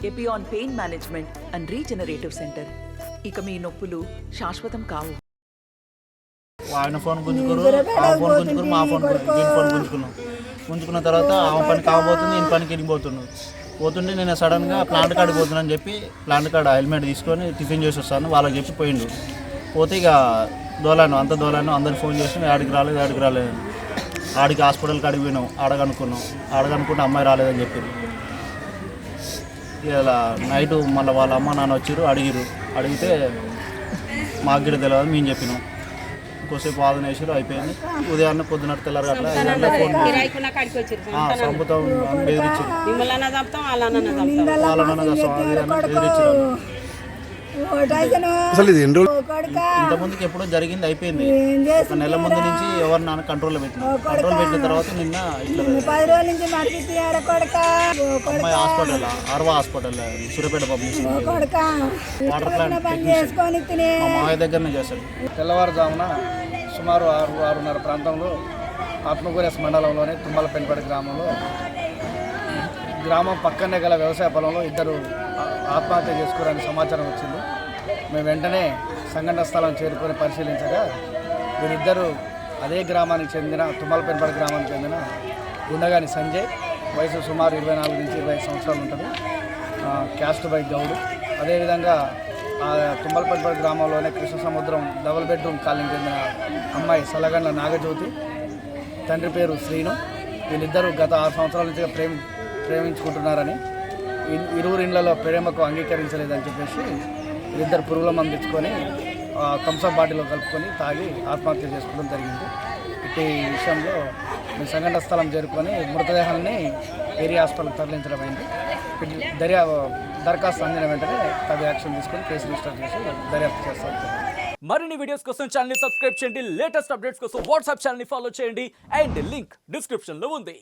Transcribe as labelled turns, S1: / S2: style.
S1: Epione pain management and regenerative centre. ఇక మీ నొప్పులు శాశ్వతం కావు.
S2: ఆయన ఫోన్ గుంజుకోరు, ఆ ఫోన్ గుంజుకోరు, మా ఫోన్ దీని ఫోన్ గుంజుకున్న తర్వాత ఆమె పని కాబోతుంది, ఈయన పనికి వెళ్ళిపోతున్నాడు. పోతుంటే నేను సడన్గా ప్లాంట్ కాడికి పోతున్నాను చెప్పి ప్లాంట్ కాడ హెల్మెట్ తీసుకొని టిఫిన్ చేసి వస్తాను వాళ్ళకి చెప్పి పోయిండు. పోతే ఇక దోలాను అందరికి ఫోన్ చేసి ఆడికి రాలేదు ఆడికి హాస్పిటల్ కాడికి పోయినాం, ఆడగనుకుంటే అమ్మాయి రాలేదని చెప్పారు. ఇలా నైటు మళ్ళీ వాళ్ళ అమ్మ నాన్న వచ్చారు, అడిగితే మాకు గిడ తెలియదు మేము చెప్పినాం. ఇంకోసేపు వాదన వేసారు, అయిపోయింది. ఉదయాన్నే పొద్దున తెల్లారు అట్లా ఫోన్ చంపుతాం బెదిరించారు, బెదిరించారు. ఇంతకుముందుకి ఎప్పుడో జరిగింది, అయిపోయింది. ఒక నెల ముందు నుంచి ఎవరు నాన్న కంట్రోల్ పెట్టిన తర్వాత నిన్న ఇట్లా అమ్మాయి హాస్పిటల్ ఆర్వా hospital Suryapet public water plant మా మామయ్య దగ్గరనే చేశాడు.
S3: తెల్లవారుజామున సుమారు 6-6:30 ప్రాంతంలో ఆత్మకూరేస్ మండలంలోని తుమ్మలపెంపేట గ్రామం పక్కనే గల వ్యవసాయ పొలంలో ఇద్దరు ఆత్మహత్య చేసుకోరని సమాచారం వచ్చింది. మేము వెంటనే సంఘటన స్థలం చేరుకొని పరిశీలించగా వీరిద్దరూ అదే గ్రామానికి చెందిన తుమ్మలపెంపేట గ్రామానికి చెందిన గుండగాని సంజయ్, వయసు సుమారు 24 నుంచి 25 సంవత్సరాలు ఉంటుంది, క్యాస్ట్ బై గౌడు. అదేవిధంగా తుమ్మలపెంపేట గ్రామంలోనే కృష్ణ సముద్రం డబుల్ బెడ్రూమ్ కాలనీకి చెందిన అమ్మాయి సలగండ్ల నాగజ్యోతి, తండ్రి పేరు శ్రీను. వీళ్ళిద్దరూ గత 6 సంవత్సరాల నుంచి ప్రేమించుకుంటున్నారని, ఇరువురు ఇళ్లలో ప్రేమకు అంగీకరించలేదని చెప్పేసి వీరిద్దరు పురుగుల మందు తెచ్చుకొని థమ్సప్ బాటిల్లో కలుపుకొని తాగి ఆత్మహత్య చేసుకోవడం జరిగింది. ఇట్టి విషయంలో మేము సంఘటన స్థలం చేరుకొని మృతదేహాన్ని ఏరియా హాస్పిటల్కి తరలించడం అయింది. దరఖాస్తు అందిన వెంటనే తగు యాక్షన్ తీసుకొని కేసు రిజిస్టర్ చేసి దర్యాప్తు చేస్తాం.
S4: మరిన్ని వీడియోస్ కోసం ఛానల్ ని సబ్స్క్రైబ్ చేయండి, లేటెస్ట్ అప్డేట్స్ కోసం వాట్సాప్ ఛానల్ ని ఫాలో చేయండి అండ్ లింక్ డిస్క్రిప్షన్ లో ఉంది.